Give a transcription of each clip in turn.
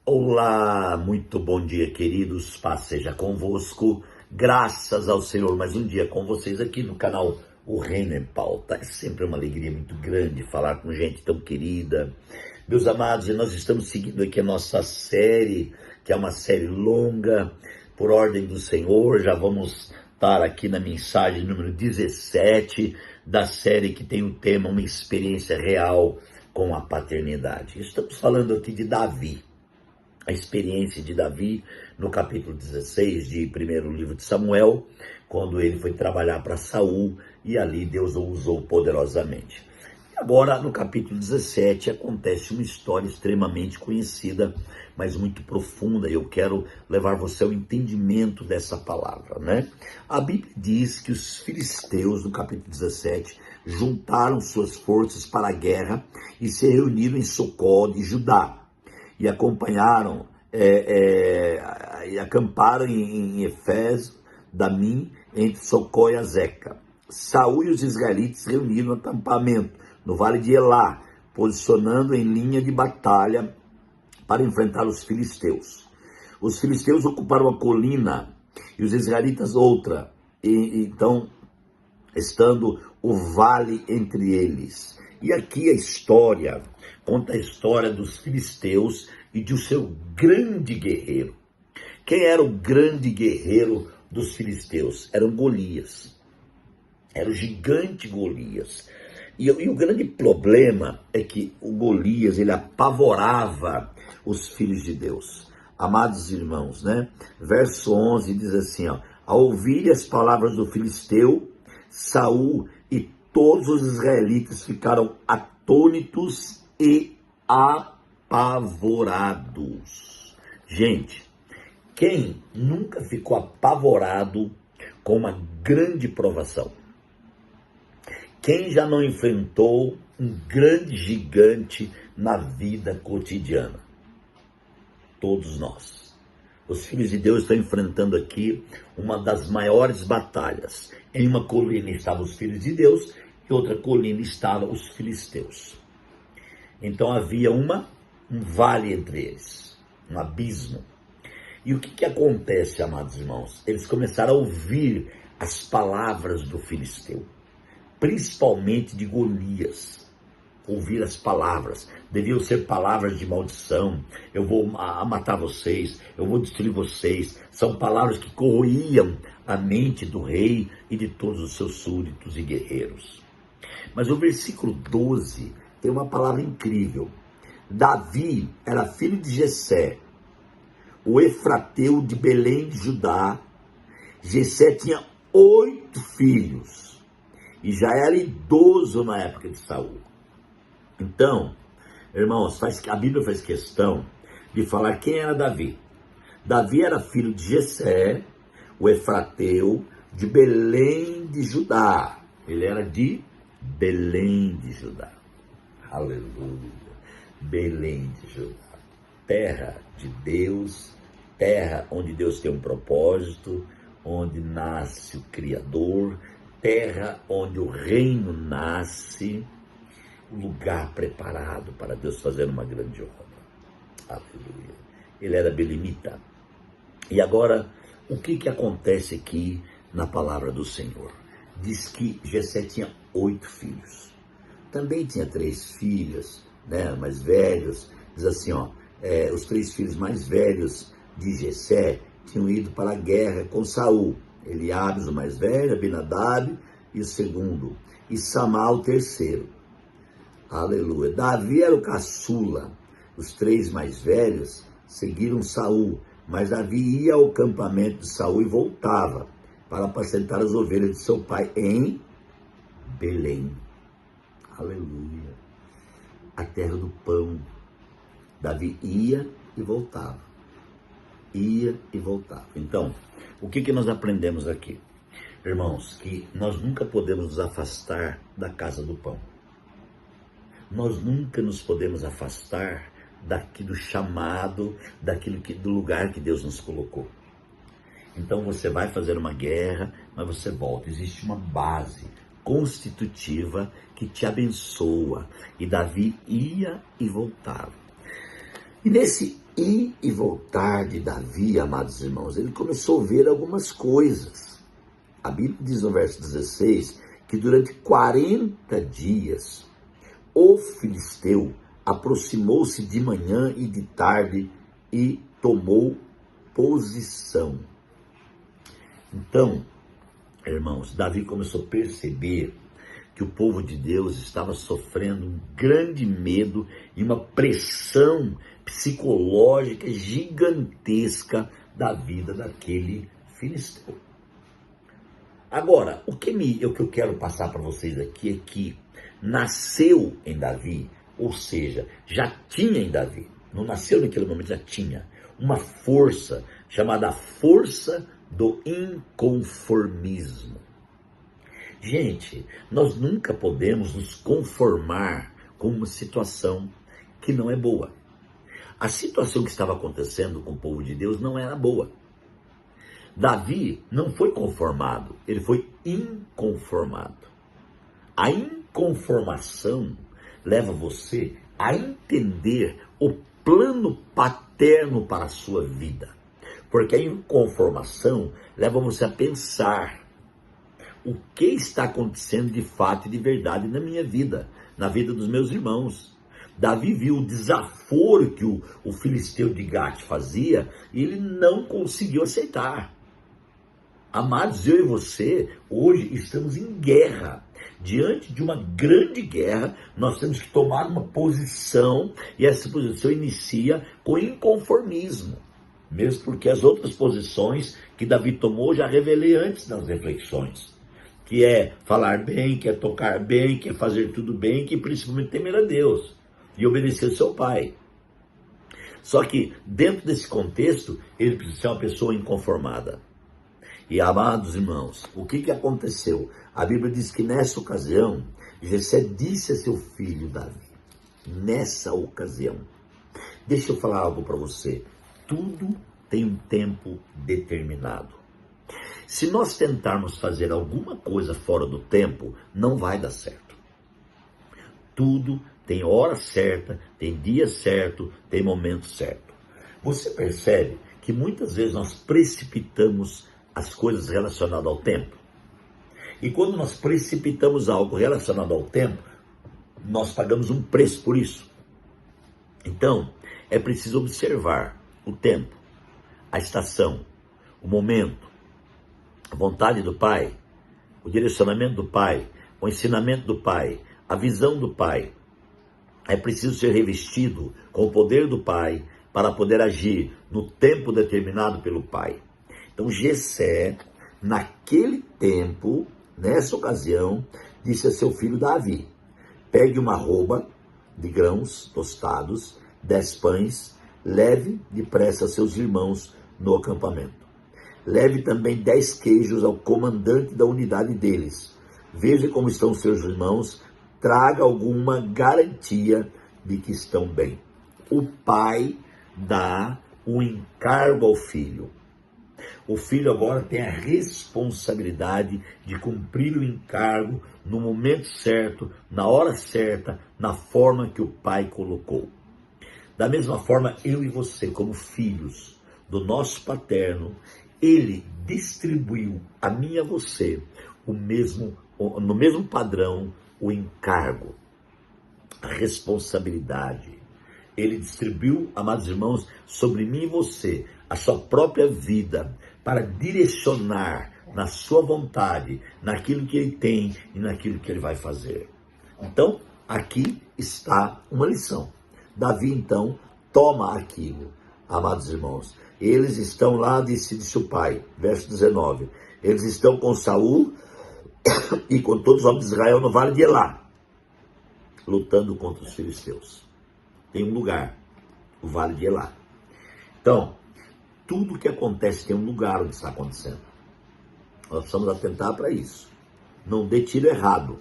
Olá, muito bom dia, queridos. Paz seja convosco. Graças ao Senhor, mais um dia com vocês aqui no canal O Reino em Pauta. É sempre uma alegria muito grande falar com gente tão querida. Meus amados, e nós estamos seguindo aqui a nossa série, que é uma série longa, por ordem do Senhor. Já vamos estar aqui na mensagem número 17 da série que tem o tema Uma Experiência Real com a Paternidade. Estamos falando aqui de Davi. A experiência de Davi no capítulo 16 de primeiro livro de Samuel, quando ele foi trabalhar para Saul e ali Deus o usou poderosamente. Agora, no capítulo 17, acontece uma história extremamente conhecida, mas muito profunda. Eu quero levar você ao entendimento dessa palavra, né? A Bíblia diz que os filisteus, no capítulo 17, juntaram suas forças para a guerra e se reuniram em Socó de Judá. E acompanharam, e acamparam em Efés, Damim, entre Socó e Azeca. Saul e os israelitas reuniram no acampamento, no vale de Elá, posicionando em linha de batalha para enfrentar os filisteus. Os filisteus ocuparam uma colina e os israelitas outra, então, estando o vale entre eles. E aqui a história conta a história dos filisteus e de seu grande guerreiro. Quem era o grande guerreiro dos filisteus? Era o Golias. Era o gigante Golias. E o grande problema é que o Golias, ele apavorava os filhos de Deus. Amados irmãos, né? Verso 11 diz assim, ó: ao ouvir as palavras do filisteu, Saul e todos os israelitas ficaram atônitos e apavorados. Gente, quem nunca ficou apavorado com uma grande provação? Quem já não enfrentou um grande gigante na vida cotidiana? Todos nós. Os filhos de Deus estão enfrentando aqui uma das maiores batalhas. Em uma colina estavam os filhos de Deus, e outra colina estavam os filisteus. Então havia um vale entre eles, um abismo. E o que acontece, amados irmãos? Eles começaram a ouvir as palavras do filisteu, principalmente de Golias. Ouvir as palavras, deviam ser palavras de maldição. Eu vou matar vocês, eu vou destruir vocês. São palavras que corroíam a mente do rei e de todos os seus súditos e guerreiros. Mas o versículo 12 tem uma palavra incrível. Davi era filho de Jessé, o efrateu de Belém de Judá. Jessé tinha 8 filhos e já era idoso na época de Saul. Então, irmãos, a Bíblia faz questão de falar quem era Davi. Davi era filho de Jessé, o efrateu de Belém de Judá. Ele era de Belém de Judá. Aleluia. Belém de Judá. Terra de Deus, terra onde Deus tem um propósito, onde nasce o Criador, terra onde o reino nasce, um lugar preparado para Deus fazer uma grande obra. Aleluia. Ele era belemita. E agora, o que acontece aqui na palavra do Senhor? Diz que Jessé tinha 8 filhos. Também tinha 3 filhas, né, mais velhos. Diz assim, ó, os 3 filhos mais velhos de Jessé tinham ido para a guerra com Saul. Eliabe, o mais velho, Abinadab e o segundo, e Samá, o terceiro. Aleluia. Davi era o caçula. Os 3 mais velhos seguiram Saul, mas Davi ia ao acampamento de Saul e voltava para apacentar as ovelhas de seu pai em Belém. Aleluia. A terra do pão. Davi ia e voltava. Ia e voltava. Então, o que nós aprendemos aqui? Irmãos, que nós nunca podemos nos afastar da casa do pão. Nós nunca nos podemos afastar do chamado, do lugar que Deus nos colocou. Então você vai fazer uma guerra, mas você volta. Existe uma base constitutiva que te abençoa. E Davi ia e voltava. E nesse ir e voltar de Davi, amados irmãos, ele começou a ver algumas coisas. A Bíblia diz no verso 16 que durante 40 dias o filisteu aproximou-se de manhã e de tarde e tomou posição. Então, irmãos, Davi começou a perceber que o povo de Deus estava sofrendo um grande medo e uma pressão psicológica gigantesca da vida daquele filisteu. Agora, o que eu quero passar para vocês aqui é que nasceu em Davi, ou seja, já tinha em Davi, não nasceu naquele momento, já tinha uma força chamada força do inconformismo. Gente, nós nunca podemos nos conformar com uma situação que não é boa. A situação que estava acontecendo com o povo de Deus não era boa. Davi não foi conformado, ele foi inconformado. A inconformação leva você a entender o plano paterno para a sua vida. Porque a inconformação leva você a pensar o que está acontecendo de fato e de verdade na minha vida, na vida dos meus irmãos. Davi viu o desaforo que o filisteu de Gate fazia e ele não conseguiu aceitar. Amados, eu e você, hoje estamos em guerra. Diante de uma grande guerra, nós temos que tomar uma posição, e essa posição inicia com inconformismo. Mesmo porque as outras posições que Davi tomou, já revelei antes nas reflexões. Que é falar bem, que é tocar bem, que é fazer tudo bem, que principalmente temer a Deus e obedecer ao seu pai. Só que dentro desse contexto, ele precisa ser uma pessoa inconformada. E amados irmãos, o que aconteceu? A Bíblia diz que nessa ocasião, Jessé disse a seu filho Davi, nessa ocasião, deixa eu falar algo para você, tudo tem um tempo determinado. Se nós tentarmos fazer alguma coisa fora do tempo, não vai dar certo. Tudo tem hora certa, tem dia certo, tem momento certo. Você percebe que muitas vezes nós precipitamos as coisas relacionadas ao tempo? E quando nós precipitamos algo relacionado ao tempo, nós pagamos um preço por isso. Então, é preciso observar o tempo, a estação, o momento, a vontade do Pai, o direcionamento do Pai, o ensinamento do Pai, a visão do Pai. É preciso ser revestido com o poder do Pai para poder agir no tempo determinado pelo Pai. Então Jessé, naquele tempo, nessa ocasião, disse a seu filho Davi, pegue uma arroba de grãos tostados, 10 pães, leve depressa a seus irmãos no acampamento. Leve também 10 queijos ao comandante da unidade deles. Veja como estão seus irmãos, traga alguma garantia de que estão bem. O pai dá um encargo ao filho. O filho agora tem a responsabilidade de cumprir o encargo no momento certo, na hora certa, na forma que o pai colocou. Da mesma forma, eu e você, como filhos do nosso paterno, ele distribuiu a mim e a você no mesmo padrão o encargo, a responsabilidade. Ele distribuiu, amados irmãos, sobre mim e você, a sua própria vida, para direcionar na sua vontade, naquilo que ele tem e naquilo que ele vai fazer. Então, aqui está uma lição. Davi, então, toma aquilo, amados irmãos. Eles estão lá, disse o pai, verso 19, eles estão com Saul e com todos os homens de Israel no vale de Elá, lutando contra os filisteus. Tem um lugar, o vale de Elá. Então, tudo que acontece tem um lugar onde está acontecendo. Nós precisamos atentar para isso. Não dê tiro errado.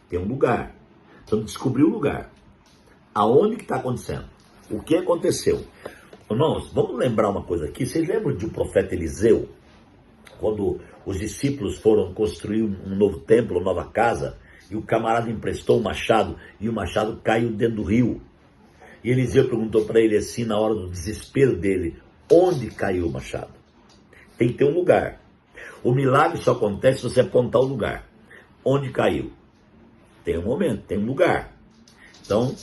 Tem um lugar. Precisamos descobrir o lugar. Aonde que está acontecendo? O que aconteceu? Irmãos, vamos lembrar uma coisa aqui. Vocês lembram do profeta Eliseu? Quando os discípulos foram construir um novo templo, uma nova casa, e o camarada emprestou um machado, e o machado caiu dentro do rio. E Eliseu perguntou para ele assim, na hora do desespero dele, onde caiu o machado? Tem que ter um lugar. O milagre só acontece se você apontar o lugar. Onde caiu? Tem um momento, tem um lugar. Então,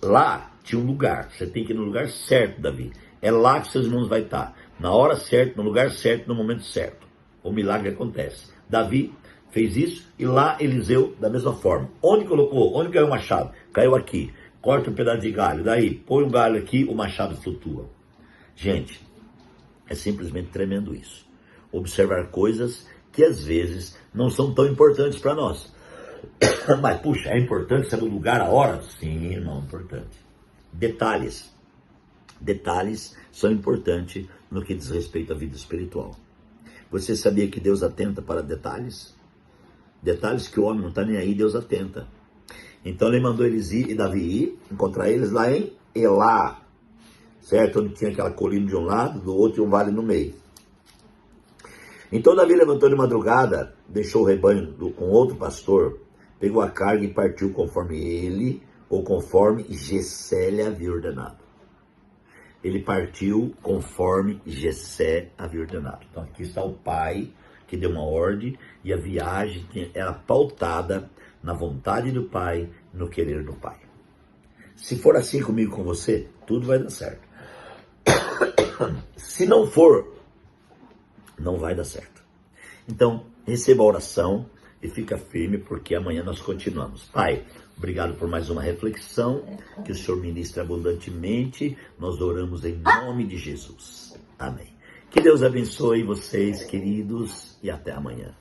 lá tinha um lugar. Você tem que ir no lugar certo, Davi. É lá que seus irmãos vão estar. Na hora certa, no lugar certo, no momento certo. O milagre acontece. Davi fez isso e lá Eliseu da mesma forma. Onde colocou? Onde caiu o machado? Caiu aqui. Corta um pedaço de galho. Daí, põe um galho aqui, o machado flutua. Gente, é simplesmente tremendo isso. Observar coisas que às vezes não são tão importantes para nós. Mas, puxa, é importante saber o lugar, a hora? Sim, não é importante. Detalhes. Detalhes são importantes no que diz respeito à vida espiritual. Você sabia que Deus atenta para detalhes? Detalhes que o homem não está nem aí, Deus atenta. Então ele mandou eles ir, e Davi ir, encontrar eles lá em Elá, certo? Onde tinha aquela colina de um lado, do outro e um vale no meio. Então Davi levantou de madrugada, deixou o rebanho com outro pastor, pegou a carga e partiu conforme ele, ou conforme Jessé lhe havia ordenado. Ele partiu conforme Jessé havia ordenado. Então aqui está o pai que deu uma ordem e a viagem era pautada na vontade do pai, no querer do pai. Se for assim comigo, com você, tudo vai dar certo. Se não for, não vai dar certo. Então, receba a oração e fica firme, porque amanhã nós continuamos. Pai, obrigado por mais uma reflexão, que o Senhor ministre abundantemente. Nós oramos em nome de Jesus. Amém. Que Deus abençoe vocês, queridos, e até amanhã.